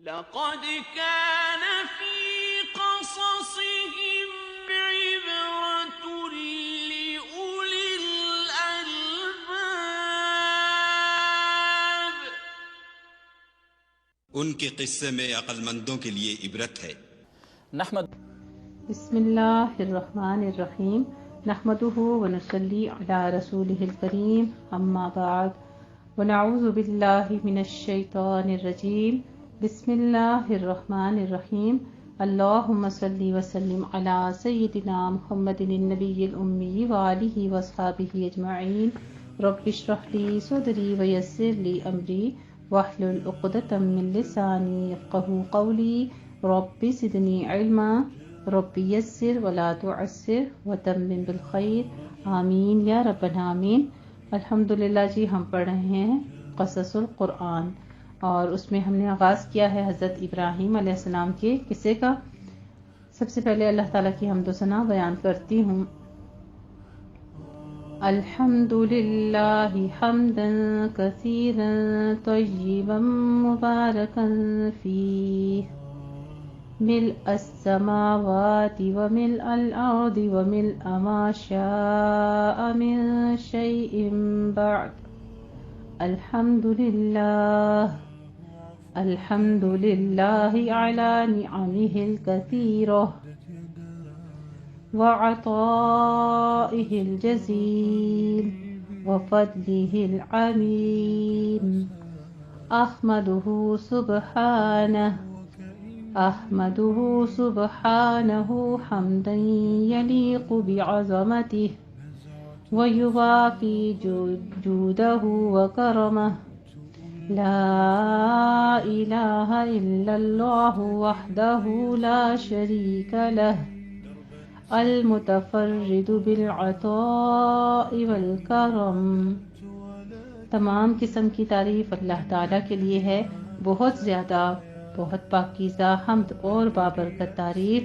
لقد كان في قصصهم عبرة لأولي الألباب. ان کے قصے میں عقل مندوں کے لیے عبرت ہے. نحمد بسم اللہ الرحمن الرحیم نحمده ونصلی علی رسوله الکریم اما بعد ونعوذ باللہ من الشیطان الرجیم بسم اللہ الرحمن الرحیم اللہم صلی وسلم علی سیدنا محمد النبی الامی وآلہ واصحابہ اجمعین رب اشرح لی صدری ویسر لی امری واحلل عقدۃ من لسانی یفقہوا قولی رب زدنی علما رب یسر ولا تعسر وتمم بالخیر آمین یا ربنا آمین. الحمدللہ جی ہم پڑھ رہے ہیں قصص القرآن اور اس میں ہم نے آغاز کیا ہے حضرت ابراہیم علیہ السلام کے قصے کا. سب سے پہلے اللہ تعالیٰ کی حمد و ثنا بیان کرتی ہوں. الحمدللہ حمدا کثیرا طیبا مبارکا فیہ ملء السماوات وملء الأرض وملء ما شاء من شيء بعد. الحمد لله على نعمه الكثيرة وعطائه الجزيل وفضله العميم. أحمده سبحانه حمدا يليق بعظمته ويوافي جوده وكرمه. لا إله إلا الله وحده لا شريك له المتفرد بالعطاء والكرم. تمام قسم کی تعریف اللہ تعالیٰ کے لیے ہے، بہت زیادہ بہت پاکیزہ حمد اور بابرکت تعریف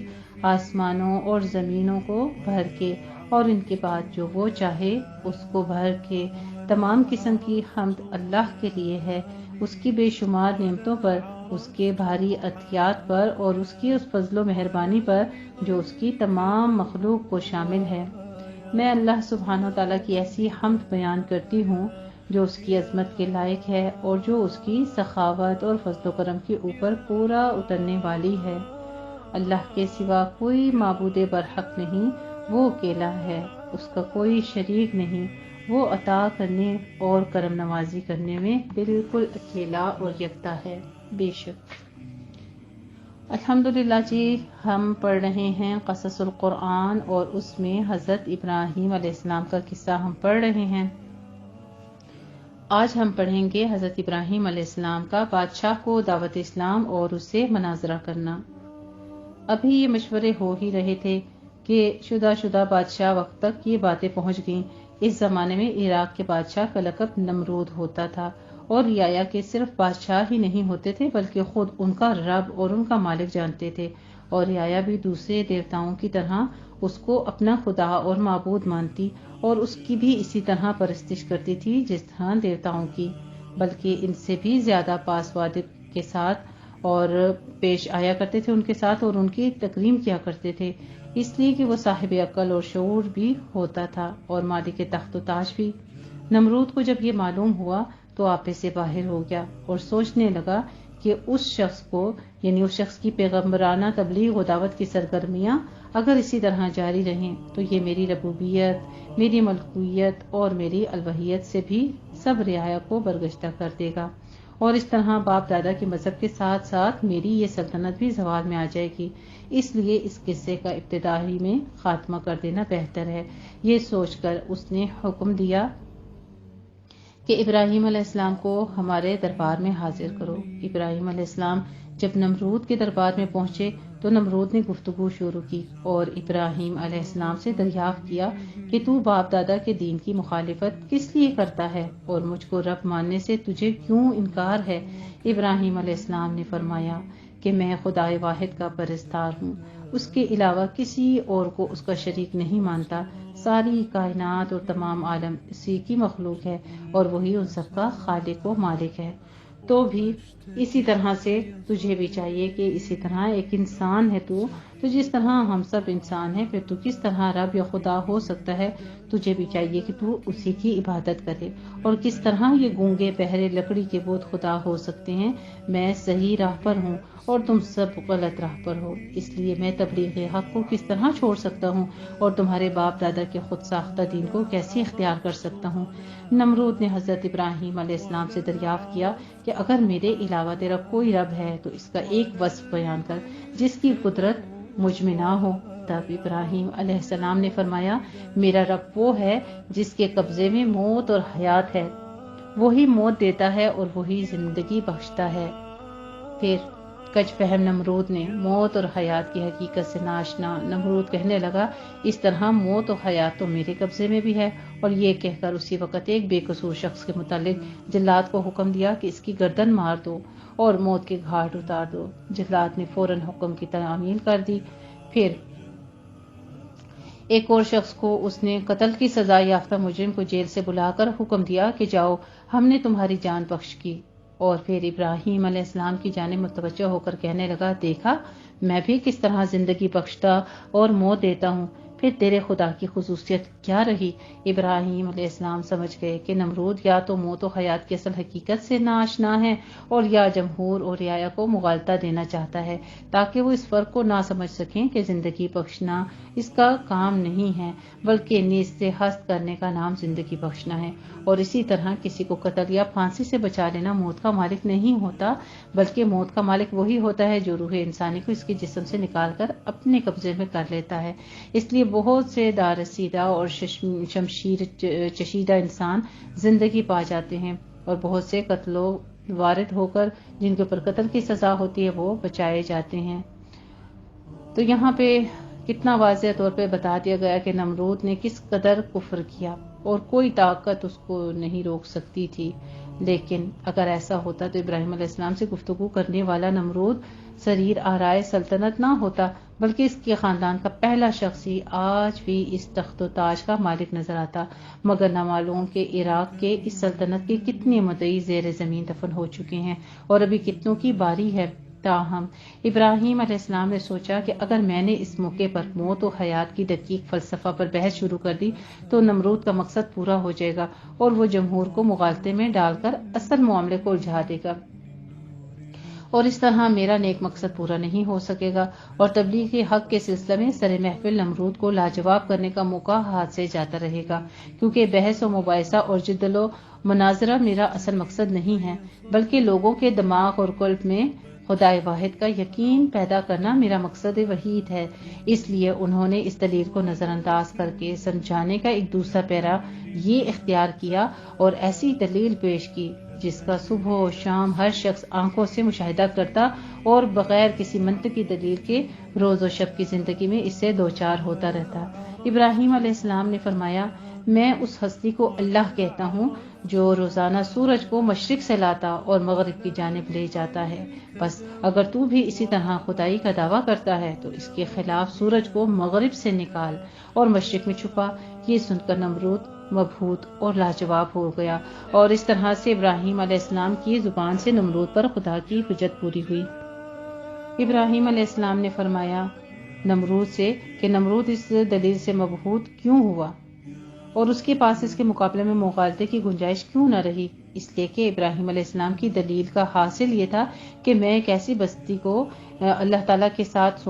آسمانوں اور زمینوں کو بھر کے اور ان کے بعد جو وہ چاہے اس کو بھر کے. تمام قسم کی حمد اللہ کے لیے ہے، اس کی بے شمار نعمتوں پر، اس کے بھاری عطیات پر اور اس کی اس فضل و مہربانی پر جو اس کی تمام مخلوق کو شامل ہے. میں اللہ سبحانہ و تعالیٰ کی ایسی حمد بیان کرتی ہوں جو اس کی عظمت کے لائق ہے اور جو اس کی سخاوت اور فضل و کرم کے اوپر پورا اترنے والی ہے. اللہ کے سوا کوئی معبود برحق نہیں، وہ اکیلا ہے، اس کا کوئی شریک نہیں، وہ عطا کرنے اور کرم نوازی کرنے میں بالکل اکیلا اور یکتا ہے. بے شک. الحمدللہ جی ہم پڑھ رہے ہیں قصص القرآن اور اس میں حضرت ابراہیم علیہ السلام کا قصہ ہم پڑھ رہے ہیں. آج ہم پڑھیں گے حضرت ابراہیم علیہ السلام کا بادشاہ کو دعوت اسلام اور اس سے مناظرہ کرنا. ابھی یہ مشورے ہو ہی رہے تھے کہ شدہ بادشاہ وقت تک یہ باتیں پہنچ گئیں. اس زمانے میں عراق کے بادشاہ کا لقب نمرود ہوتا تھا اور رعایا کے صرف بادشاہ ہی نہیں ہوتے تھے بلکہ خود ان کا رب اور ان کا مالک جانتے تھے، اور رعایا بھی دوسرے دیوتاؤں کی طرح اس کو اپنا خدا اور معبود مانتی اور اس کی بھی اسی طرح پرستش کرتی تھی جس طرح دیوتاؤں کی، بلکہ ان سے بھی زیادہ پاس وادب کے ساتھ اور پیش آیا کرتے تھے ان کے ساتھ اور ان کی تکریم کیا کرتے تھے، اس لیے کہ وہ صاحب عقل اور شعور بھی ہوتا تھا اور مالک تخت و تاج بھی. نمرود کو جب یہ معلوم ہوا تو آپے سے باہر ہو گیا اور سوچنے لگا کہ اس شخص کی پیغمبرانہ تبلیغ و دعوت کی سرگرمیاں اگر اسی طرح جاری رہیں تو یہ میری ربوبیت، میری ملکویت اور میری الوہیت سے بھی سب رعایا کو برگشتہ کر دے گا، اور اس طرح باپ دادا کے مذہب کے ساتھ ساتھ میری یہ سلطنت بھی زوال میں آ جائے گی. اس لیے اس قصے کا ابتدائی میں خاتمہ کر دینا بہتر ہے. یہ سوچ کر اس نے حکم دیا کہ ابراہیم علیہ السلام کو ہمارے دربار میں حاضر کرو. ابراہیم علیہ السلام جب نمرود کے دربار میں پہنچے تو نمرود نے گفتگو شروع کی اور ابراہیم علیہ السلام سے دریافت کیا کہ تو باپ دادا کے دین کی مخالفت کس لیے کرتا ہے اور مجھ کو رب ماننے سے تجھے کیوں انکار ہے؟ ابراہیم علیہ السلام نے فرمایا کہ میں خدائے واحد کا پرستار ہوں، اس کے علاوہ کسی اور کو اس کا شریک نہیں مانتا. ساری کائنات اور تمام عالم اسی کی مخلوق ہے اور وہی ان سب کا خالق و مالک ہے. تو بھی اسی طرح سے تجھے بھی چاہیے کہ اسی طرح ایک انسان ہے تو جس طرح ہم سب انسان ہیں، پھر تو کس طرح رب یا خدا ہو سکتا ہے؟ تجھے بھی چاہیے کہ تو اسی کی عبادت کرے۔ اور کس طرح یہ گونگے بہرے لکڑی کے بت خدا ہو سکتے ہیں؟ میں صحیح راہ پر ہوں اور تم سب غلط راہ پر ہو، اس لیے میں تبلیغ حق کو کس طرح چھوڑ سکتا ہوں اور تمہارے باپ دادا کے خود ساختہ دین کو کیسے اختیار کر سکتا ہوں؟ نمرود نے حضرت ابراہیم علیہ السلام سے دریافت کیا کہ اگر میرے علاوہ تیرا کوئی رب ہے تو اس کا ایک وصف بیان کر جس کی قدرت مجھ میں نہ ہو۔ تب ابراہیم علیہ السلام نے فرمایا، میرا رب وہ ہے جس کے قبضے میں موت اور حیات ہے، وہی موت دیتا ہے اور وہی زندگی بخشتا ہے۔ پھر کج فہم نمرود نے موت اور حیات کی حقیقت سے ناشنا نمرود کہنے لگا، اس طرح موت اور حیات تو میرے قبضے میں بھی ہے۔ اور یہ کہہ کر اسی وقت ایک بے قصور شخص کے متعلق جلاد کو حکم دیا کہ اس کی گردن مار دو اور موت کے گھاٹ اتار دو۔ جلاد نے فوراً حکم کی تعمیل کر دی۔ پھر ایک اور شخص کو اس نے قتل کی سزا یافتہ مجرم کو جیل سے بلا کر حکم دیا کہ جاؤ، ہم نے تمہاری جان بخش کی۔ اور پھر ابراہیم علیہ السلام کی جانب متوجہ ہو کر کہنے لگا، دیکھا میں بھی کس طرح زندگی بخشتا اور موت دیتا ہوں، پھر تیرے خدا کی خصوصیت کیا رہی؟ ابراہیم علیہ السلام سمجھ گئے کہ نمرود یا تو موت و حیات کی اصل حقیقت سے ناآشنا ہے اور یا جمہور اور رعایا کو مغالطہ دینا چاہتا ہے تاکہ وہ اس فرق کو نہ سمجھ سکیں کہ زندگی بخشنا اس کا کام نہیں ہے بلکہ نیز سے ہست کرنے کا نام زندگی بخشنا ہے۔ اور اسی طرح کسی کو قتل یا پھانسی سے بچا لینا موت کا مالک نہیں ہوتا، بلکہ موت کا مالک وہی ہوتا ہے جو روح انسانی کو اس کے جسم سے نکال کر اپنے قبضے میں کر لیتا ہے۔ اس لیے بہت سے دارسیدہ اور شمشیر چشیدہ انسان زندگی پا جاتے ہیں اور بہت سے قتل و وارد ہو کر جن کے اوپر قتل کی سزا ہوتی ہے وہ بچائے جاتے ہیں۔ تو یہاں پہ کتنا واضح طور پہ بتا دیا گیا کہ نمرود نے کس قدر کفر کیا اور کوئی طاقت اس کو نہیں روک سکتی تھی۔ لیکن اگر ایسا ہوتا تو ابراہیم علیہ السلام سے گفتگو کرنے والا نمرود سریر آرائے سلطنت نہ ہوتا بلکہ اس کے خاندان کا پہلا شخص ہی آج بھی اس تخت و تاج کا مالک نظر آتا، مگر نہ معلوم کہ عراق کے اس سلطنت کے کتنے مدعی زیر زمین دفن ہو چکے ہیں اور ابھی کتنوں کی باری ہے۔ تاہم ابراہیم علیہ السلام نے سوچا کہ اگر میں نے اس موقع پر موت و حیات کی دقیق فلسفہ پر بحث شروع کر دی تو نمرود کا مقصد پورا ہو جائے گا اور وہ جمہور کو مغالطے میں ڈال کر اصل معاملے کو الجھا دے گا، اور اس طرح میرا نیک مقصد پورا نہیں ہو سکے گا اور تبلیغ حق کے سلسلے میں سر محفل نمرود کو لاجواب کرنے کا موقع ہاتھ سے جاتا رہے گا، کیونکہ بحث و مباحثہ اور جدل و مناظرہ میرا اصل مقصد نہیں ہے بلکہ لوگوں کے دماغ اور قلب میں خدا واحد کا یقین پیدا کرنا میرا مقصد وحید ہے۔ اس لیے انہوں نے اس دلیل کو نظر انداز کر کے سمجھانے کا ایک دوسرا پیرا یہ اختیار کیا اور ایسی دلیل پیش کی جس کا صبح و شام ہر شخص آنکھوں سے مشاہدہ کرتا اور بغیر کسی منطقی دلیل کے روز و شب کی زندگی میں اس سے دوچار ہوتا رہتا۔ ابراہیم علیہ السلام نے فرمایا، میں اس ہستی کو اللہ کہتا ہوں جو روزانہ سورج کو مشرق سے لاتا اور مغرب کی جانب لے جاتا ہے، بس اگر تو بھی اسی طرح خدائی کا دعویٰ کرتا ہے تو اس کے خلاف سورج کو مغرب سے نکال اور مشرق میں چھپا۔ یہ سن کر نمرود مبہوت اور لاجواب ہو گیا اور اس طرح سے ابراہیم علیہ السلام کی زبان سے نمرود پر خدا کی حجت پوری ہوئی۔ ابراہیم علیہ السلام نے فرمایا نمرود سے کہ نمرود اس دلیل سے مبہوت کیوں ہوا اور اس کے پاس اس کے مقابلے میں مغالطے کی گنجائش کیوں نہ رہی؟ اس لیے کہ ابراہیم علیہ السلام کی دلیل کا حاصل یہ تھا کہ میں ایک ایسی بستی کو اللہ تعالیٰ کے ساتھ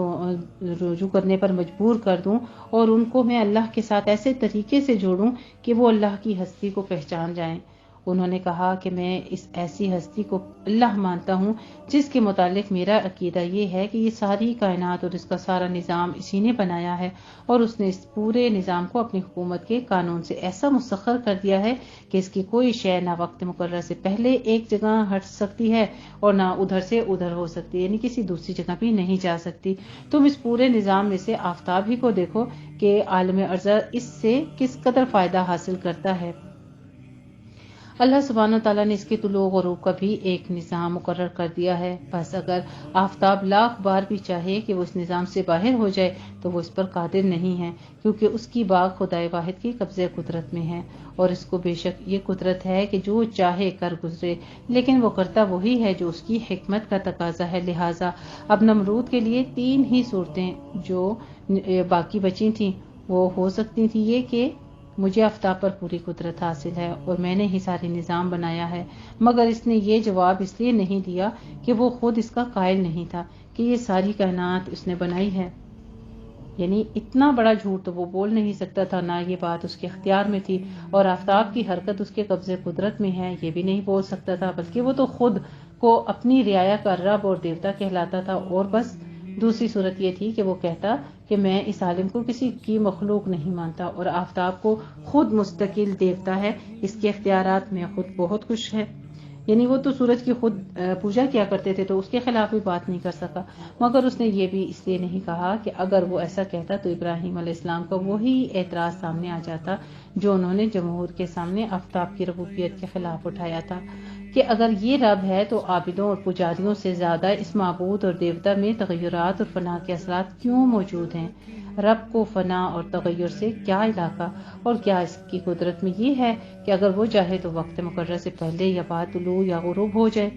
رجوع کرنے پر مجبور کر دوں اور ان کو میں اللہ کے ساتھ ایسے طریقے سے جوڑوں کہ وہ اللہ کی ہستی کو پہچان جائیں۔ انہوں نے کہا کہ میں اس ایسی ہستی کو اللہ مانتا ہوں جس کے متعلق میرا عقیدہ یہ ہے کہ یہ ساری کائنات اور اس کا سارا نظام اسی نے بنایا ہے اور اس نے اس پورے نظام کو اپنی حکومت کے قانون سے ایسا مسخر کر دیا ہے کہ اس کی کوئی شے نہ وقت مقرر سے پہلے ایک جگہ ہٹ سکتی ہے اور نہ ادھر سے ادھر ہو سکتی ہے، یعنی کسی دوسری جگہ بھی نہیں جا سکتی۔ تم اس پورے نظام میں سے آفتاب ہی کو دیکھو کہ عالم ارض اس سے کس قدر فائدہ حاصل کرتا ہے۔ اللہ سبحانہ تعالیٰ نے اس کے طلوع و غروب کا بھی ایک نظام مقرر کر دیا ہے. بس اگر آفتاب لاکھ بار بھی چاہے کہ وہ اس نظام سے باہر ہو جائے تو وہ اس پر قادر نہیں ہے، کیونکہ اس کی باغ خدائے واحد کی قبضہ قدرت میں ہے، اور اس کو بے شک یہ قدرت ہے کہ جو چاہے کر گزرے، لیکن وہ کرتا وہی ہے جو اس کی حکمت کا تقاضا ہے. لہٰذا اب نمرود کے لیے 3 ہی صورتیں جو باقی بچی تھیں وہ ہو سکتی تھی، یہ کہ مجھے آفتاب پر پوری قدرت حاصل ہے اور میں نے ہی سارے نظام بنایا ہے. مگر اس نے یہ جواب اس لیے نہیں دیا کہ وہ خود اس کا قائل نہیں تھا کہ یہ ساری کائنات اس نے بنائی ہے. یعنی اتنا بڑا جھوٹ تو وہ بول نہیں سکتا تھا، نہ یہ بات اس کے اختیار میں تھی، اور آفتاب کی حرکت اس کے قبضے قدرت میں ہے یہ بھی نہیں بول سکتا تھا، بلکہ وہ تو خود کو اپنی رعایا کا رب اور دیوتا کہلاتا تھا. اور بس دوسری صورت یہ تھی کہ وہ کہتا کہ میں اس عالم کو کسی کی مخلوق نہیں مانتا اور آفتاب کو خود مستقل دیوتا ہے، اس کے اختیارات میں خود بہت کچھ ہے. یعنی وہ تو سورج کی خود پوجا کیا کرتے تھے تو اس کے خلاف بھی بات نہیں کر سکا. مگر اس نے یہ بھی اس لیے نہیں کہا کہ اگر وہ ایسا کہتا تو ابراہیم علیہ السلام کا وہی اعتراض سامنے آ جاتا جو انہوں نے جمہور کے سامنے آفتاب کی ربوبیت کے خلاف اٹھایا تھا، کہ اگر یہ رب ہے تو عابدوں اور پجاریوں سے زیادہ اس معبود اور دیوتا میں تغیرات اور فنا کے اثرات کیوں موجود ہیں؟ رب کو فنا اور تغیر سے کیا علاقہ، اور کیا اس کی قدرت میں یہ ہے کہ اگر وہ چاہے تو وقت مقرر سے پہلے یا بعد طلوع یا غروب ہو جائے؟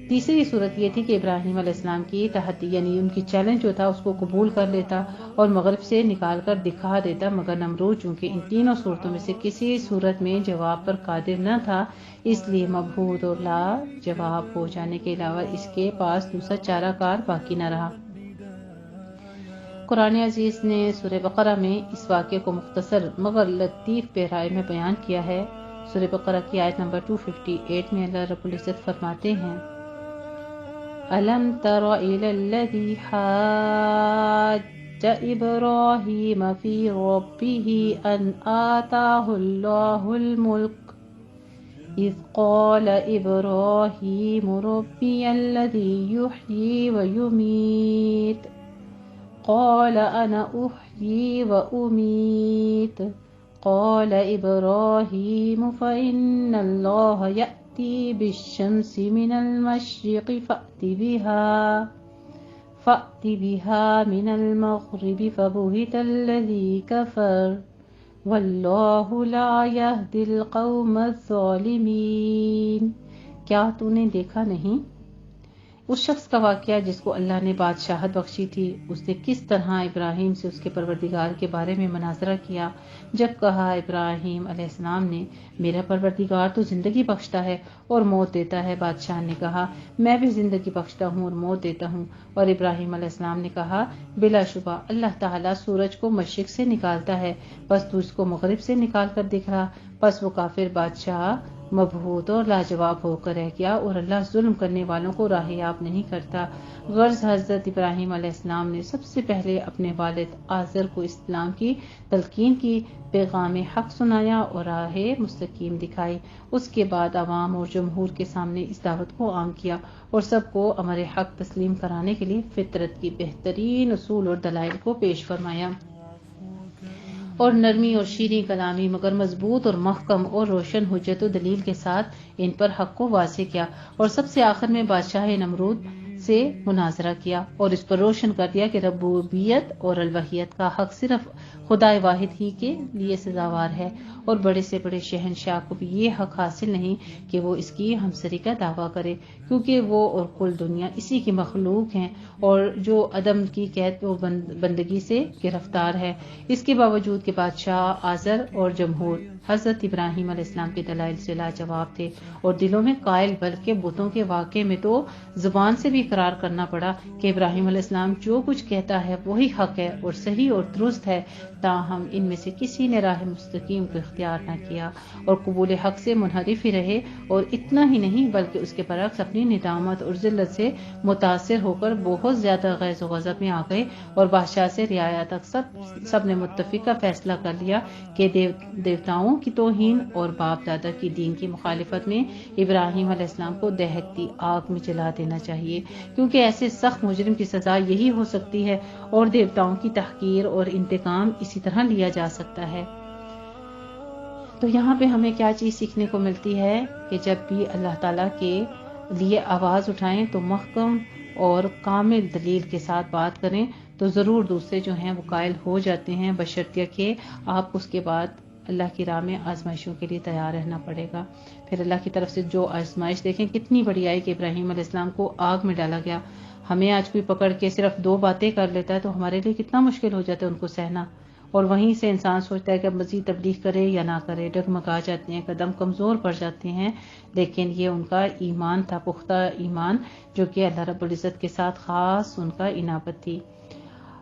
تیسری صورت یہ تھی کہ ابراہیم علیہ السلام کی تحدی یعنی ان کی چیلنج جو تھا اس کو قبول کر لیتا اور مغرب سے نکال کر دکھا دیتا. مگر نمرود چونکہ ان تینوں صورتوں میں سے کسی صورت میں جواب پر قادر نہ تھا، اس لیے مبہوت اور لا جواب ہو جانے کے علاوہ اس کے پاس دوسرا چارہ کار باقی نہ رہا. قرآن عزیز نے سورہ بقرہ میں اس واقعے کو مختصر مگر لطیف پیرائے میں بیان کیا ہے. سورہ بقرہ کی آیت نمبر 258 میں اللہ رب العزت فرماتے ہیں: أَلَمْ تَرَ إِلَى الَّذِي حَاجَّ إِبْرَاهِيمَ فِي رَبِّهِ أَنْ آتَاهُ اللَّهُ الْمُلْكَ إِذْ قَالَ إِبْرَاهِيمُ رَبِّيَ الَّذِي يُحْيِي وَيُمِيتُ قَالَ أَنَا أُحْيِي وَأُمِيتُ قَالَ إِبْرَاهِيمُ فَإِنَّ اللَّهَ يَأْتِي بالشمس من المشرق فأت بها من المغرب فبهت الذي كفر والله لا يهدي القوم الظالمين. کیا تو نے دیکھا نہیں اس شخص کا واقعہ جس کو اللہ نے بادشاہت بخشی تھی؟ اس نے کس طرح ابراہیم سے اس کے پروردگار کے بارے میں مناظرہ کیا. جب کہا ابراہیم علیہ السلام نے میرا پروردگار تو زندگی بخشتا ہے اور موت دیتا ہے، بادشاہ نے کہا میں بھی زندگی بخشتا ہوں اور موت دیتا ہوں. اور ابراہیم علیہ السلام نے کہا بلا شبہ اللہ تعالیٰ سورج کو مشرق سے نکالتا ہے، بس تو اس کو مغرب سے نکال کر دکھا. بس وہ کافر بادشاہ مبہوت اور لاجواب ہو کر رہ گیا، اور اللہ ظلم کرنے والوں کو راہیاب نہیں کرتا. غرض حضرت ابراہیم علیہ السلام نے سب سے پہلے اپنے والد آزر کو اسلام کی تلقین کی، پیغام حق سنایا اور راہ مستقیم دکھائی. اس کے بعد عوام اور جمہور کے سامنے اس دعوت کو عام کیا اور سب کو امر حق تسلیم کرانے کے لیے فطرت کی بہترین اصول اور دلائل کو پیش فرمایا، اور نرمی اور شیریں کلامی مگر مضبوط اور محکم اور روشن حجت و دلیل کے ساتھ ان پر حق کو واضح کیا، اور سب سے آخر میں بادشاہ نمرود سے مناظرہ کیا اور اس پر روشن کر دیا کہ ربوبیت اور الوہیت کا حق صرف خدائے واحد ہی کے لیے سزاوار ہے، اور بڑے سے بڑے شہنشاہ کو بھی یہ حق حاصل نہیں کہ وہ اس کی ہمسری کا دعویٰ کرے، کیونکہ وہ اور کل دنیا اسی کی مخلوق ہیں اور جو عدم کی قید و بندگی سے گرفتار ہے. اس کے باوجود کہ بادشاہ آزر اور جمہور حضرت ابراہیم علیہ السلام کے دلائل سے لاجواب تھے اور دلوں میں قائل، بلکہ بتوں کے واقعے میں تو زبان سے بھی اقرار کرنا پڑا کہ ابراہیم علیہ السلام جو کچھ کہتا ہے وہی حق ہے اور صحیح اور درست ہے، تاہم ان میں سے کسی نے راہ مستقیم کو اختیار نہ کیا اور قبول حق سے منحرف ہی رہے. اور اتنا ہی نہیں بلکہ اس کے برعکس اپنی ندامت اور ذلت سے متاثر ہو کر بہت زیادہ غیظ و غضب میں آ گئے، اور بادشاہ سے رعایا تک سب نے متفقہ فیصلہ کر لیا کہ دیوتاؤں کی توہین اور باپ دادا کی دین کی مخالفت میں ابراہیم علیہ السلام کو دہکتی آگ میں جلا دینا چاہیے، کیونکہ ایسے سخت مجرم کی سزا یہی ہو سکتی ہے اور دیوتاؤں کی تحقیر اور انتقام اسی طرح لیا جا سکتا ہے. تو یہاں پہ ہمیں کیا چیز سیکھنے کو ملتی ہے کہ جب بھی اللہ تعالیٰ کے لیے آواز اٹھائیں تو محکم اور کامل دلیل کے ساتھ بات کریں تو ضرور دوسرے جو ہیں وہ قائل ہو جاتے ہیں، بشرطیہ کہ آپ اس کے بعد اللہ کی راہ میں آزمائشوں کے لیے تیار رہنا پڑے گا۔ پھر اللہ کی طرف سے جو آزمائش دیکھیں کتنی بڑی آئی کہ ابراہیم علیہ السلام کو آگ میں ڈالا گیا۔ ہمیں آج کوئی پکڑ کے صرف 2 باتیں کر لیتا ہے تو ہمارے لیے کتنا مشکل ہو جاتا ہے ان کو سہنا، اور وہیں سے انسان سوچتا ہے کہ اب مزید تبلیغ کرے یا نہ کرے، ڈگمگا جاتے ہیں، قدم کمزور پڑ جاتے ہیں۔ لیکن یہ ان کا ایمان تھا، پختہ ایمان، جو کہ اللہ رب العزت کے ساتھ خاص ان کا انابت تھی۔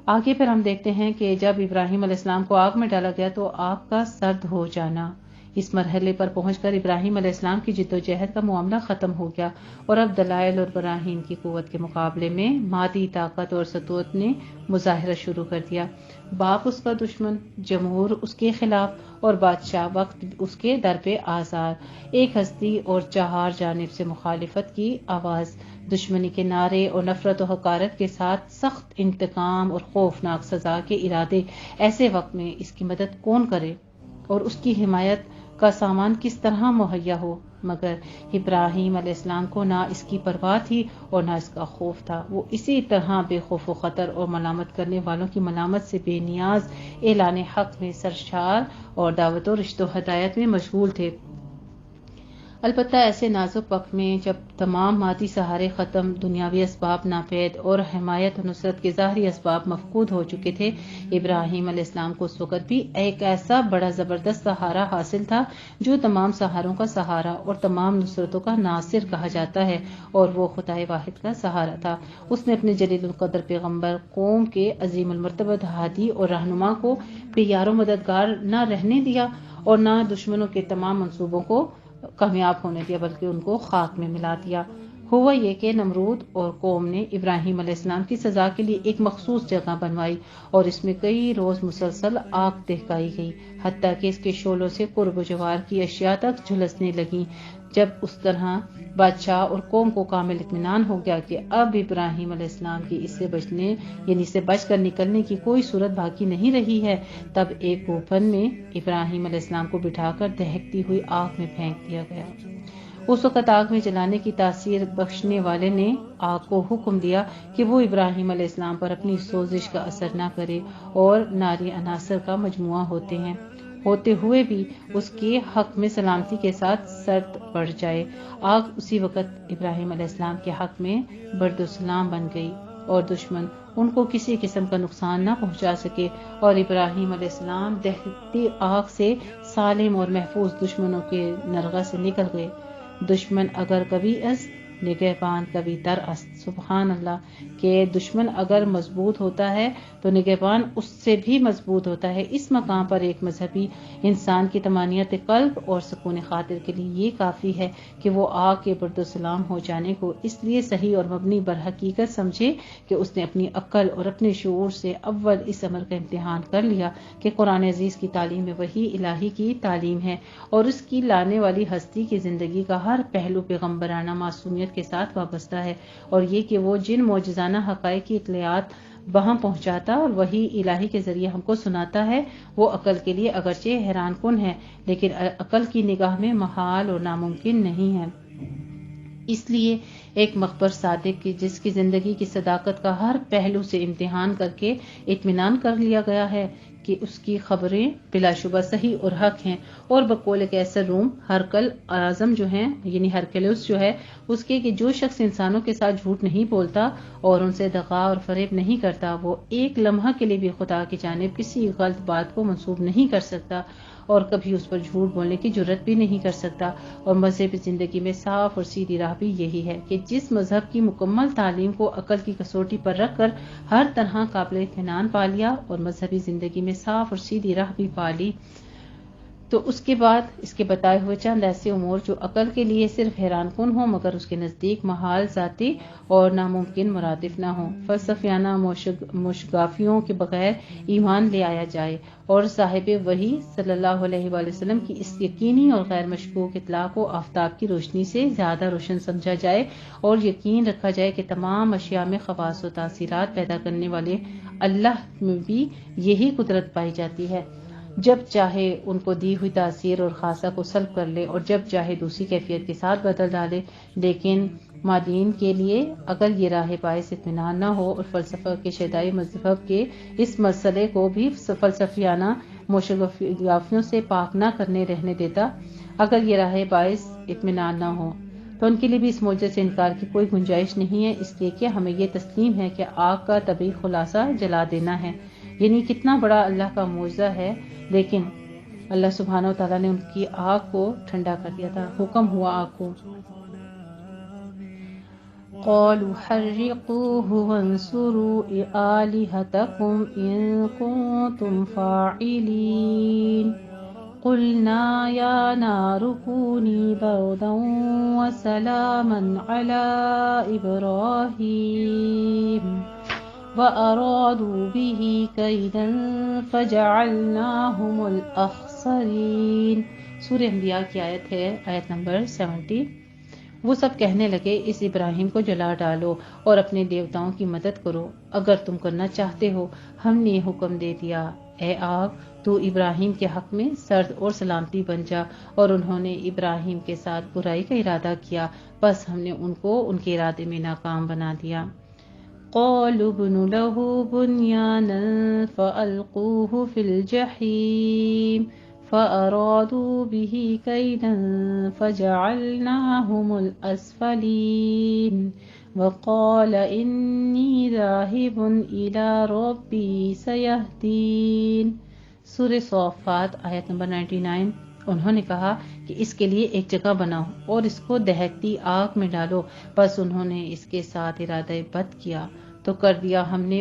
آگے پھر ہم دیکھتے ہیں کہ جب ابراہیم علیہ السلام کو آگ میں ڈالا گیا تو آگ کا سرد ہو جانا، اس مرحلے پر پہنچ کر ابراہیم علیہ السلام کی جد و جہد کا معاملہ ختم ہو گیا، اور اب دلائل اور براہین کی قوت کے مقابلے میں مادی طاقت اور سطوت نے مظاہرہ شروع کر دیا۔ باپ اس کا دشمن، جمہور اس کے خلاف، اور بادشاہ وقت اس کے در پہ آزار، ایک ہستی اور 4 جانب سے مخالفت کی آواز، دشمنی کے نعرے اور نفرت و حقارت کے ساتھ سخت انتقام اور خوفناک سزا کے ارادے۔ ایسے وقت میں اس کی مدد کون کرے اور اس کی حمایت کا سامان کس طرح مہیا ہو؟ مگر ابراہیم علیہ السلام کو نہ اس کی پرواہ تھی اور نہ اس کا خوف تھا۔ وہ اسی طرح بے خوف و خطر اور ملامت کرنے والوں کی ملامت سے بے نیاز اعلان حق میں سرشار اور دعوت و رشد و ہدایت میں مشغول تھے۔ البتہ ایسے نازک وقت میں جب تمام مادی سہارے ختم، دنیاوی اسباب ناپید اور حمایت و نصرت کے ظاہری اسباب مفقود ہو چکے تھے، ابراہیم علیہ السلام کو اس وقت بھی ایک ایسا بڑا زبردست سہارا حاصل تھا جو تمام سہاروں کا سہارا اور تمام نصرتوں کا ناصر کہا جاتا ہے، اور وہ خدائے واحد کا سہارا تھا۔ اس نے اپنے جلیل القدر پیغمبر، قوم کے عظیم المرتبہ ہادی اور رہنما کو بے یار و مددگار نہ رہنے دیا اور نہ دشمنوں کے تمام منصوبوں کو کامیاب ہونے دیا، بلکہ ان کو خاک میں ملا دیا۔ ہوا یہ کہ نمرود اور قوم نے ابراہیم علیہ السلام کی سزا کے لیے ایک مخصوص جگہ بنوائی اور اس میں کئی روز مسلسل آگ دہکائی گئی، حتیٰ کہ اس کے شعلوں سے قرب و جوار کی اشیاء تک جھلسنے لگیں۔ جب اس طرح بادشاہ اور قوم کو کامل اطمینان ہو گیا کہ اب ابراہیم علیہ السلام کی اس سے بچ کر نکلنے کی کوئی صورت باقی نہیں رہی ہے، تب ایک گوفن میں ابراہیم علیہ السلام کو بٹھا کر دہکتی ہوئی آگ میں پھینک دیا گیا۔ اس وقت آگ میں جلانے کی تاثیر بخشنے والے نے آگ کو حکم دیا کہ وہ ابراہیم علیہ السلام پر اپنی سوزش کا اثر نہ کرے، اور ناری عناصر کا مجموعہ ہوتے ہوئے بھی اس کے حق میں سلامتی کے ساتھ سرد پڑ جائے۔ آگ اسی وقت ابراہیم علیہ السلام کے حق میں برد و سلام بن گئی اور دشمن ان کو کسی قسم کا نقصان نہ پہنچا سکے، اور ابراہیم علیہ السلام دہتی آگ سے سالم اور محفوظ دشمنوں کے نرغہ سے نکل گئے۔ دشمن اگر کبھی است، نگہبان کبھی در است۔ سبحان اللہ، کہ دشمن اگر مضبوط ہوتا ہے تو نگہبان اس سے بھی مضبوط ہوتا ہے۔ اس مقام پر ایک مذہبی انسان کی طمانینت قلب اور سکون خاطر کے لیے یہ کافی ہے کہ وہ آگ کے برد و سلام ہو جانے کو اس لیے صحیح اور مبنی بر حقیقت سمجھے کہ اس نے اپنی عقل اور اپنے شعور سے اول اس امر کا امتحان کر لیا کہ قرآن عزیز کی تعلیم میں وحی الہی کی تعلیم ہے، اور اس کی لانے والی ہستی کی زندگی کا ہر پہلو پیغمبرانہ معصومیت کے ساتھ وابستہ ہے، اور یہ کہ وہ جن معجزانہ حقائق کی اطلاعات بہم پہنچاتا اور وحی الہی کے ذریعے ہم کو سناتا ہے، وہ عقل کے لیے اگرچہ حیران کن ہے، لیکن عقل کی نگاہ میں محال اور ناممکن نہیں ہے۔ اس لیے ایک مخبر صادق کی جس کی زندگی کی صداقت کا ہر پہلو سے امتحان کر کے اطمینان کر لیا گیا ہے کہ اس کی خبریں بلا شبہ صحیح اور حق ہیں، اور بقول قیصر روم ہرقل اعظم جو ہیں، یعنی ہرکلس جو ہے اس کے کہ جو شخص انسانوں کے ساتھ جھوٹ نہیں بولتا اور ان سے دغا اور فریب نہیں کرتا، وہ ایک لمحہ کے لیے بھی خدا کی جانب کسی غلط بات کو منسوب نہیں کر سکتا اور کبھی اس پر جھوٹ بولنے کی جرت بھی نہیں کر سکتا۔ اور مذہبی زندگی میں صاف اور سیدھی راہ بھی یہی ہے کہ جس مذہب کی مکمل تعلیم کو عقل کی کسوٹی پر رکھ کر ہر طرح قابل اطمینان پا لیا اور مذہبی زندگی میں صاف اور سیدھی راہ بھی پا لی، تو اس کے بعد اس کے بتائے ہوئے چند ایسے امور جو عقل کے لیے صرف حیران کن ہوں مگر اس کے نزدیک محال ذاتی اور ناممکن مرادف نہ ہوں، فلسفیانہ مشگافیوں کے بغیر ایمان لے آیا جائے، اور صاحب وحی صلی اللہ علیہ وآلہ وسلم کی اس یقینی اور غیر مشکوک اطلاع کو آفتاب کی روشنی سے زیادہ روشن سمجھا جائے، اور یقین رکھا جائے کہ تمام اشیاء میں خواص و تاثیرات پیدا کرنے والے اللہ میں بھی یہی قدرت پائی جاتی ہے۔ جب چاہے ان کو دی ہوئی تاثیر اور خاصہ کو سلب کر لے اور جب چاہے دوسری کیفیت کے ساتھ بدل ڈالے، لیکن مادین کے لیے اگر یہ راہ باعث اطمینان نہ ہو اور فلسفہ کے شیدائی مذہب کے اس مسئلے کو بھی فلسفیانہ موشگافیوں سے پاک نہ کرنے رہنے دیتا، اگر یہ راہ باعث اطمینان نہ ہو تو ان کے لیے بھی اس معجزے سے انکار کی کوئی گنجائش نہیں ہے، اس لیے کہ ہمیں یہ تسلیم ہے کہ آگ کا طبعی خلاصہ جلا دینا ہے، یعنی کتنا بڑا اللہ کا معجزہ ہے، لیکن اللہ سبحانہ و تعالیٰ نے ان کی آگ کو ٹھنڈا کر دیا تھا، حکم ہوا آگ کو قالوا حرقوه وانصروا آلهتكم إن كنتم فاعلين قلنا يا نار كوني بردا وسلاما على إبراهيم وأرادوا به كيدا فجعلناهم الأخسرين۔ سورہ انبیاء کی آیت ہے، آیت نمبر 70۔ وہ سب کہنے لگے اس ابراہیم کو جلا ڈالو اور اپنے دیوتاؤں کی مدد کرو اگر تم کرنا چاہتے ہو، ہم نے یہ حکم دے دیا اے آگ تو ابراہیم کے حق میں سرد اور سلامتی بن جا، اور انہوں نے ابراہیم کے ساتھ برائی کا ارادہ کیا بس ہم نے ان کو ان کے ارادے میں ناکام بنا دیا۔ قالوا ابنوا له بنيانا فألقوه في الجحيم فأرادوا به كيدا فجعلناهم الأسفلين وقال إني ذاهب إلى ربي سيهدين۔ سورہ صافات آیت نمبر 99۔ انہوں نے کہا کہ اس کے لیے ایک جگہ بناؤ اور اس کو دہکتی آگ میں ڈالو، بس انہوں نے اس کے ساتھ ارادہ بد کیا تو کر دیا ہم نے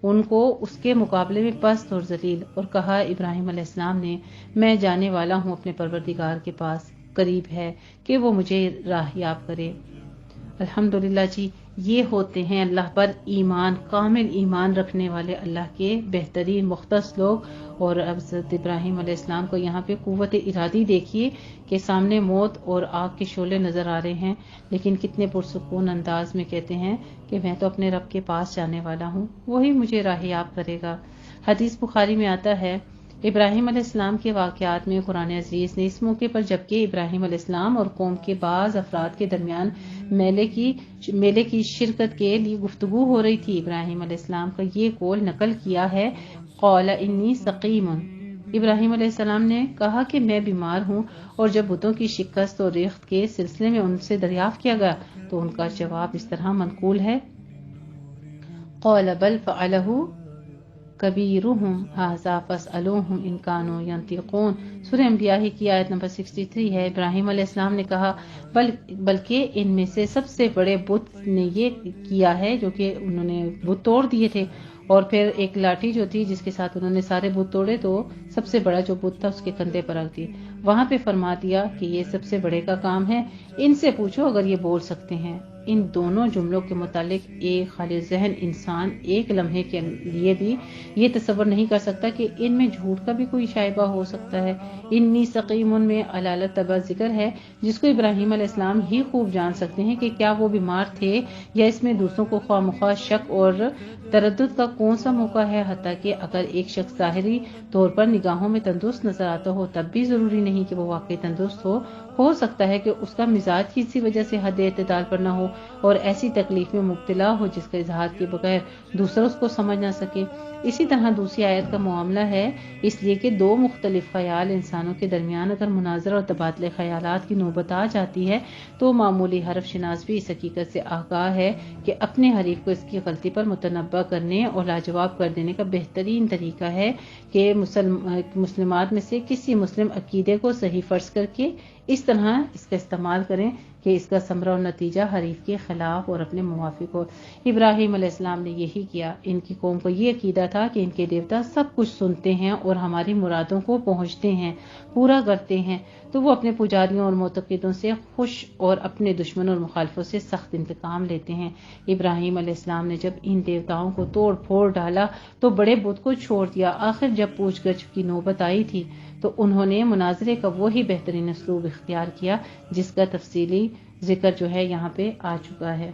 ان کو اس کے مقابلے میں پست اور ذلیل، اور کہا ابراہیم علیہ السلام نے میں جانے والا ہوں اپنے پروردگار کے پاس، قریب ہے کہ وہ مجھے راہیاب کرے۔ الحمدللہ جی، یہ ہوتے ہیں اللہ پر ایمان، کامل ایمان رکھنے والے اللہ کے بہترین مختص لوگ۔ اور حضرت ابراہیم علیہ السلام کو یہاں پہ قوت ارادی دیکھیے کہ سامنے موت اور آگ کے شعلے نظر آ رہے ہیں، لیکن کتنے پرسکون انداز میں کہتے ہیں کہ میں تو اپنے رب کے پاس جانے والا ہوں، وہی مجھے راہیاب کرے گا۔ حدیث بخاری میں آتا ہے ابراہیم علیہ السلام کے واقعات میں قرآن عزیز نے اس موقع پر جبکہ ابراہیم علیہ السلام اور قوم کے بعض افراد کے درمیان میلے کی شرکت کے لیے گفتگو ہو رہی تھی، ابراہیم علیہ السلام کا یہ قول نقل کیا ہے، قال انی سقیم۔ ابراہیم علیہ السلام نے کہا کہ میں بیمار ہوں، اور جب بتوں کی شکست اور ریخت کے سلسلے میں ان سے دریافت کیا گیا تو ان کا جواب اس طرح منقول ہے، قال بل فعلہ کبیرہم ھذا فاسألوہم ان کانوا ینطقون۔ سورہ انبیاء کی آیت نمبر 63 ہے۔ ابراہیم علیہ السلام نے کہا بلکہ ان میں سے سب سے بڑے بت نے یہ کیا ہے، جو کہ انہوں نے بت توڑ دیے تھے، اور پھر ایک لاٹھی جو تھی جس کے ساتھ انہوں نے سارے بت توڑے تو سب سے بڑا جو بت تھا اس کے کندھے پر رکھ دی، وہاں پہ فرما دیا کہ یہ سب سے بڑے کا کام ہے، ان سے پوچھو اگر یہ بول سکتے ہیں۔ ان دونوں جملوں کے متعلق ایک خالص ذہن انسان ایک لمحے کے لیے بھی یہ تصور نہیں کر سکتا کہ ان میں جھوٹ کا بھی کوئی شائبہ ہو سکتا ہے۔ انی سقیم میں علالت تبع ذکر ہے، جس کو ابراہیم علیہ السلام ہی خوب جان سکتے ہیں کہ کیا وہ بیمار تھے یا اس میں دوسروں کو خواہ مخواہ شک اور تردد کا کون سا موقع ہے، حتیٰ کہ اگر ایک شخص ظاہری طور پر نگاہوں میں تندرست نظر آتا ہو تب بھی ضروری نہیں کہ وہ واقعی تندرست ہو سکتا ہے کہ اس کا مزاج کسی وجہ سے حد اعتدال پر نہ ہو اور ایسی تکلیف میں مبتلا ہو جس کا اظہار کے بغیر دوسرا اس کو سمجھ نہ سکے۔ اسی طرح دوسری آیت کا معاملہ ہے، اس لیے کہ دو مختلف خیال انسانوں کے درمیان اگر مناظرہ اور تبادلے خیالات کی نوبت آ جاتی ہے تو معمولی حرف شناس بھی اس حقیقت سے آگاہ ہے کہ اپنے حریف کو اس کی غلطی پر متنبہ کرنے اور لاجواب کر دینے کا بہترین طریقہ ہے کہ مسلمات میں سے کسی مسلم عقیدے کو صحیح فرض کر کے اس طرح اس کا استعمال کریں کہ اس کا ثمرہ اور نتیجہ حریف کے خلاف اور اپنے موافق ہو۔ ابراہیم علیہ السلام نے یہی کیا۔ ان کی قوم کو یہ عقیدہ تھا کہ ان کے دیوتا سب کچھ سنتے ہیں اور ہماری مرادوں کو پہنچتے ہیں، پورا کرتے ہیں، تو وہ اپنے پجاریوں اور معتقدوں سے خوش اور اپنے دشمنوں اور مخالفوں سے سخت انتقام لیتے ہیں۔ ابراہیم علیہ السلام نے جب ان دیوتاؤں کو توڑ پھوڑ ڈالا تو بڑے بت کو چھوڑ دیا۔ آخر جب پوچھ گچھ کی نوبت آئی تھی تو انہوں نے مناظرے کا وہی بہترین اسلوب اختیار کیا جس کا تفصیلی ذکر جو ہے یہاں پہ آ چکا ہے۔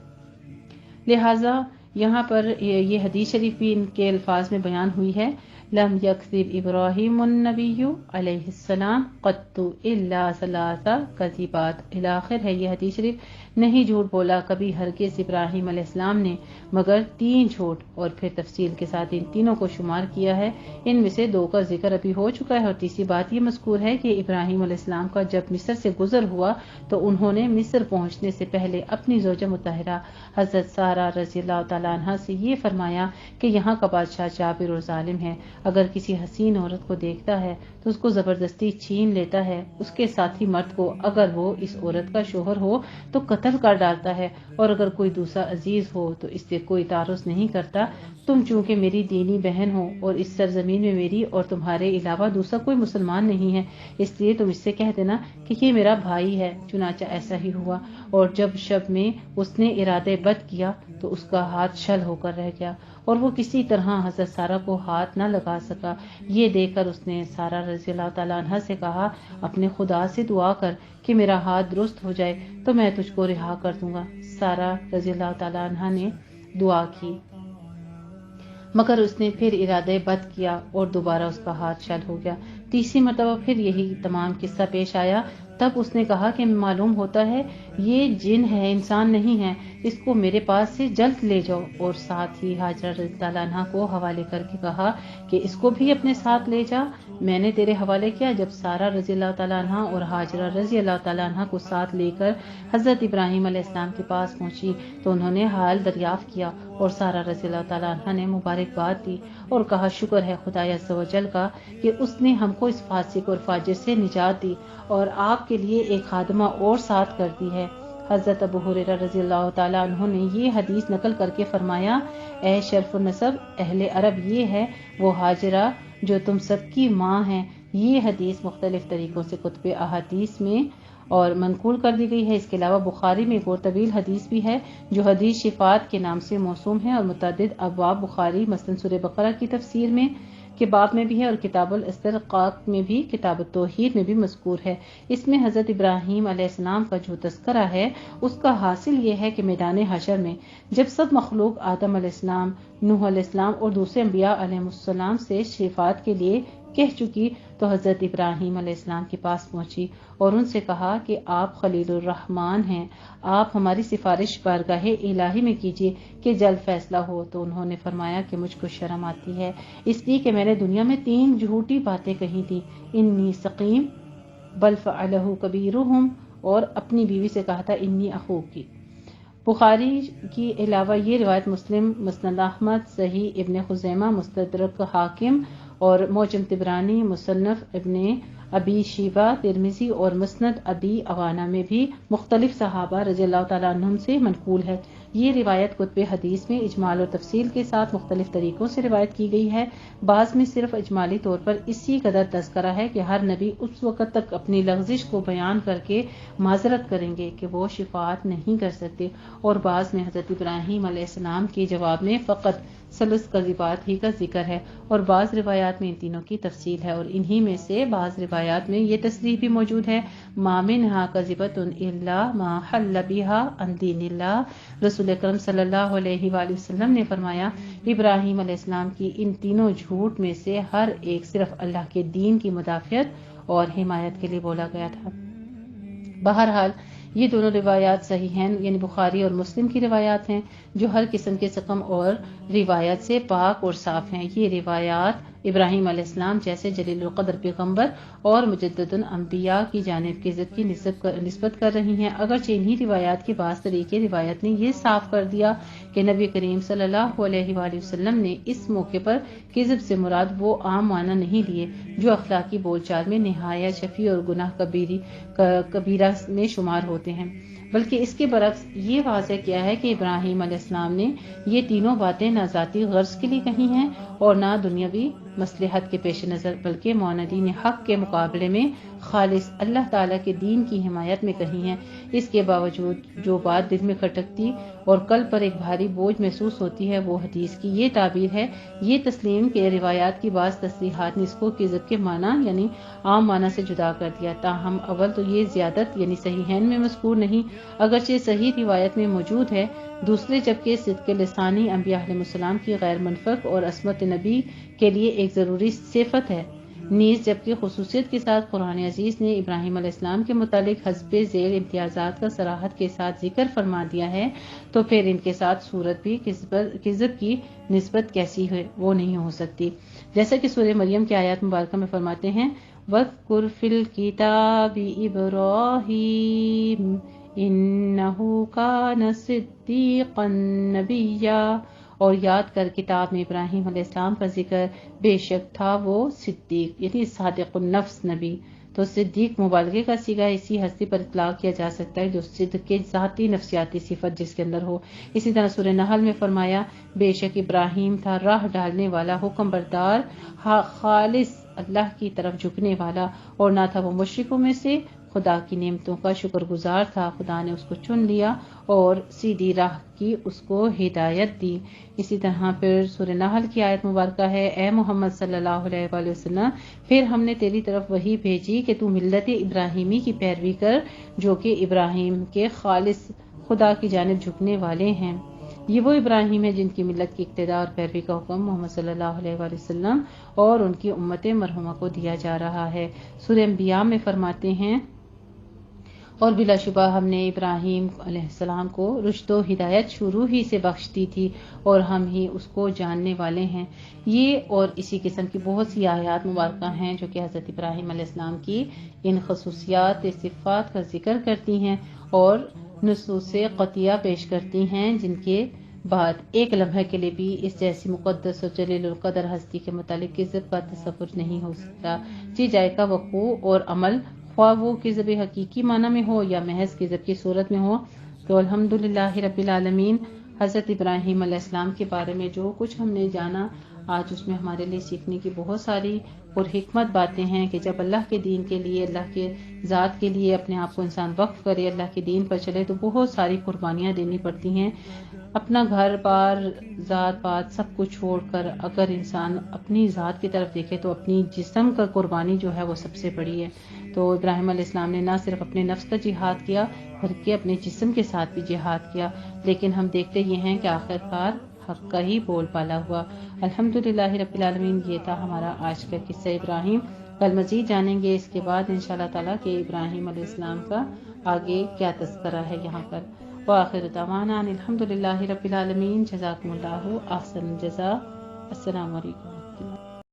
لہٰذا یہاں پر یہ حدیث شریف بھی ان کے الفاظ میں بیان ہوئی ہے، لم یکذب ابراہیم النبی علیہ السلام قط الا ثلاث کذبات، الاخر ہے یہ حدیث شریف۔ نہیں جھوٹ بولا کبھی ہرگز ابراہیم علیہ السلام نے مگر 3 جھوٹ، اور پھر تفصیل کے ساتھ ان تینوں کو شمار کیا ہے۔ ان میں سے 2 کا ذکر ابھی ہو چکا ہے، اور تیسری بات یہ مذکور ہے کہ ابراہیم علیہ السلام کا جب مصر سے گزر ہوا تو انہوں نے مصر پہنچنے سے پہلے اپنی زوجہ مطہرہ حضرت سارہ رضی اللہ تعالیٰ عنہ سے یہ فرمایا کہ یہاں کا بادشاہ جابر اور ظالم ہے، اگر کسی حسین عورت کو دیکھتا ہے تو اس کو زبردستی چھین لیتا ہے، اس کے ساتھی مرد کو اگر وہ اس عورت کا شوہر ہو تو قتل کر ڈالتا ہے، اور اگر کوئی دوسرا عزیز ہو تو اس سے کوئی تعرض نہیں کرتا۔ تم چونکہ میری دینی بہن ہو اور اس سرزمین میں میری اور تمہارے علاوہ دوسرا کوئی مسلمان نہیں ہے، اس لیے تم اس سے کہہ دینا کہ یہ میرا بھائی ہے۔ چنانچہ ایسا ہی ہوا، اور جب شب میں اس نے ارادہ بد کیا تو اس کا ہاتھ چھل ہو کر رہ گیا، اور وہ کسی طرح حضرت سارہ کو ہاتھ نہ لگا سکا۔ یہ دیکھ کر اس نے سارہ رضی اللہ تعالیٰ عنہ سے کہا، اپنے خدا سے دعا کر کہ میرا ہاتھ درست ہو جائے تو میں تجھ کو رہا کر دوں گا۔ سارہ رضی اللہ تعالیٰ عنہ نے دعا کی، مگر اس نے پھر ارادہ بد کیا اور دوبارہ اس کا ہاتھ چھل ہو گیا۔ تیسری مرتبہ پھر یہی تمام قصہ پیش آیا، تب اس نے کہا کہ معلوم ہوتا ہے یہ جن ہے، انسان نہیں ہے، اس کو میرے پاس سے جلد لے جاؤ، اور ساتھ ہی ہاجرہ رضی اللہ عنہا کو حوالے کر کے کہا کہ اس کو بھی اپنے ساتھ لے جا، میں نے تیرے حوالے کیا۔ جب سارہ رضی اللہ تعالیٰ عنہا اور ہاجرہ رضی اللہ تعالیٰ عنہا کو ساتھ لے کر حضرت ابراہیم علیہ السلام کے پاس پہنچی تو انہوں نے حال دریافت کیا، اور سارہ رضی اللہ تعالیٰ عنہا نے مبارکباد دی اور کہا، شکر ہے خدا عز و جل کا کہ اس نے ہم کو اس فاسق اور فاجر سے نجات دی اور آپ کے لیے ایک خادمہ اور ساتھ کر دی ہے۔ حضرت ابو ہریرہ رضی اللہ تعالیٰ عنہ نے یہ حدیث نقل کر کے فرمایا، اے شرف النسب اہل عرب، یہ ہے وہ ہاجرہ جو تم سب کی ماں ہے۔ یہ حدیث مختلف طریقوں سے کتب احادیث میں اور منقول کر دی گئی ہے۔ اس کے علاوہ بخاری میں ایک اور طویل حدیث بھی ہے جو حدیث شفاعت کے نام سے موسوم ہے، اور متعدد ابواب بخاری مثلا سورہ بقرہ کی تفسیر میں کے باب میں بھی ہے، اور کتاب الاسترقاق میں بھی، کتاب التوحید میں بھی مذکور ہے۔ اس میں حضرت ابراہیم علیہ السلام کا جو تذکرہ ہے اس کا حاصل یہ ہے کہ میدان حشر میں جب سب مخلوق آدم علیہ السلام، نوح علیہ السلام اور دوسرے انبیاء علیہ السلام سے شفاعت کے لیے کہہ چکی تو حضرت ابراہیم علیہ السلام کے پاس پہنچی اور ان سے کہا کہ آپ خلیل الرحمن ہیں، آپ ہماری سفارش بارگاہ الہی میں کیجیے کہ جلد فیصلہ ہو۔ تو انہوں نے فرمایا کہ مجھ کو شرم آتی ہے اس لیے کہ میں نے دنیا میں 3 جھوٹی باتیں کہی تھی، انی سقیم بل فعلہ کبیرہم، اور اپنی بیوی سے کہا تھا انی اخوک کی۔ بخاری کی علاوہ یہ روایت مسلم، مسند احمد، صحیح ابن خزیمہ، مستدرک حاکم اور معجم طبرانی، مصنف ابن ابی شیبہ، ترمذی اور مسند ابی عوانہ میں بھی مختلف صحابہ رضی اللہ تعالیٰ عنہم سے منقول ہے۔ یہ روایت کتب حدیث میں اجمال اور تفصیل کے ساتھ مختلف طریقوں سے روایت کی گئی ہے۔ بعض میں صرف اجمالی طور پر اسی قدر تذکرہ ہے کہ ہر نبی اس وقت تک اپنی لغزش کو بیان کر کے معذرت کریں گے کہ وہ شفاعت نہیں کر سکتے، اور بعض میں حضرت ابراہیم علیہ السلام کے جواب میں فقط ثلث کذبات ہی کا ذکر ہے، اور بعض روایات میں ان تینوں کی تفصیل ہے، اور انہی میں سے بعض روایات میں یہ تصریح بھی موجود ہے، ما منہا کذبۃ الا ما حل بہا عن دین اللہ۔ رسول اکرم صلی اللہ علیہ وآلہ وسلم نے فرمایا، ابراہیم علیہ السلام کی ان تینوں جھوٹ میں سے ہر ایک صرف اللہ کے دین کی مدافعت اور حمایت کے لیے بولا گیا تھا۔ بہرحال یہ دونوں روایات صحیح ہیں، یعنی بخاری اور مسلم کی روایات ہیں جو ہر قسم کے سقم اور روایت سے پاک اور صاف ہیں۔ یہ روایات ابراہیم علیہ السلام جیسے جلیل القدر پیغمبر اور مجدد الانبیاء کی جانب کی عزت کی نسبت کر رہی ہیں، اگرچہ انہی روایات کے بعض طریقے روایت نے یہ صاف کر دیا کہ نبی کریم صلی اللہ علیہ وآلہ وسلم نے اس موقع پر کذب سے مراد وہ عام معنی نہیں لیے جو اخلاقی بول چال میں نہایت شفیع اور گناہ کبیرہ میں شمار ہوتے ہیں، بلکہ اس کے برعکس یہ واضح کیا ہے کہ ابراہیم علیہ السلام نے یہ تینوں باتیں نہ ذاتی غرض کے لیے کہی ہیں اور نہ دنیاوی مصلحت کے پیش نظر، بلکہ معاندین حق کے مقابلے میں خالص اللہ تعالیٰ کے دین کی حمایت میں کہی ہیں۔ اس کے باوجود جو بات دل میں کھٹکتی اور قلب پر ایک بھاری بوجھ محسوس ہوتی ہے وہ حدیث کی یہ تعبیر ہے۔ یہ تسلیم کے روایات کی بعض تصریحات نے اس کو کذب کے معنی یعنی عام معنی سے جدا کر دیا، تاہم اول تو یہ زیادت یعنی صحیحین میں مذکور نہیں، اگرچہ صحیح روایت میں موجود ہے، دوسرے جبکہ صدق لسانی انبیاء علیہ السلام کی غیر منفک اور عصمت نبی کے لیے ایک ضروری صفت ہے، نیز جبکہ خصوصیت کے ساتھ قرآن عزیز نے ابراہیم علیہ السلام کے متعلق حسب ذیل امتیازات کا صراحت کے ساتھ ذکر فرما دیا ہے، تو پھر ان کے ساتھ صورت بھی کذب کی نسبت کیسی ہے وہ نہیں ہو سکتی، جیسا کہ سورہ مریم کی آیات مبارکہ میں فرماتے ہیں وَاذْكُرْ فِي الْكِتَابِ إِبْرَاهِيمَ إِنَّهُ كَانَ صِدِّيقًا نَبِيًّا، اور یاد کر کتاب میں ابراہیم علیہ السلام کا ذکر، بے شک تھا وہ صدیق یعنی صادق النفس نبی۔ تو صدیق مبالغے کا صیغہ اسی ہستی پر اطلاق کیا جا سکتا ہے جو صدق کے ذاتی نفسیاتی صفت جس کے اندر ہو۔ اسی طرح سورہ نحل میں فرمایا بے شک ابراہیم تھا راہ ڈالنے والا، حکم بردار، خالص اللہ کی طرف جھکنے والا، اور نہ تھا وہ مشرکوں میں سے، خدا کی نعمتوں کا شکر گزار تھا، خدا نے اس کو چن لیا اور سیدھی راہ کی اس کو ہدایت دی۔ اسی طرح پھر سورہ نحل کی آیت مبارکہ ہے اے محمد صلی اللہ علیہ وآلہ وسلم پھر ہم نے تیری طرف وحی بھیجی کہ تو ملت ابراہیمی کی پیروی کر جو کہ ابراہیم کے خالص خدا کی جانب جھکنے والے ہیں۔ یہ وہ ابراہیم ہے جن کی ملت کی اقتداء اور پیروی کا حکم محمد صلی اللہ علیہ وآلہ وسلم اور ان کی امت مرحومہ کو دیا جا رہا ہے۔ سورہ انبیاء میں فرماتے ہیں اور بلا شبہ ہم نے ابراہیم علیہ السلام کو رشد و ہدایت شروع ہی سے بخش دی تھی اور ہم ہی اس کو جاننے والے ہیں۔ یہ اور اسی قسم کی بہت سی آیات مبارکہ ہیں جو کہ حضرت ابراہیم علیہ السلام کی ان خصوصیات صفات کا ذکر کرتی ہیں اور نصوص قطعیہ پیش کرتی ہیں، جن کے بعد ایک لمحے کے لیے بھی اس جیسی مقدس اور جلیل القدر ہستی کے متعلق کذب کا تصور نہیں ہو سکتا۔ جی جائے کا وقوع اور عمل خواہ وہ کذب حقیقی معنی میں ہو یا محض کذب کی صورت میں ہو، تو الحمدللہ رب العالمین حضرت ابراہیم علیہ السلام کے بارے میں جو کچھ ہم نے جانا آج اس میں ہمارے لیے سیکھنے کی بہت ساری اور حکمت باتیں ہیں کہ جب اللہ کے دین کے لیے، اللہ کے ذات کے لیے اپنے آپ کو انسان وقف کرے، اللہ کے دین پر چلے تو بہت ساری قربانیاں دینی پڑتی ہیں۔ اپنا گھر بار ذات پات سب کچھ چھوڑ کر اگر انسان اپنی ذات کی طرف دیکھے تو اپنی جسم کا قربانی جو ہے وہ سب سے بڑی ہے۔ تو ابراہیم علیہ السلام نے نہ صرف اپنے نفس کا جہاد کیا بلکہ اپنے جسم کے ساتھ بھی جہاد کیا، لیکن ہم دیکھتے یہ ہیں کہ آخرکار حق کا ہی بول بالا ہوا۔ الحمدللہ رب العالمین، یہ تھا ہمارا آج کا قصہ ابراہیم۔ کل مزید جانیں گے اس کے بعد انشاءاللہ تعالیٰ کہ ابراہیم علیہ السلام کا آگے کیا تذکرہ ہے یہاں پر۔ وآخر دعوانا الحمدللہ رب العالمین، جزاکم اللہ احسن الجزاء، السلام علیکم۔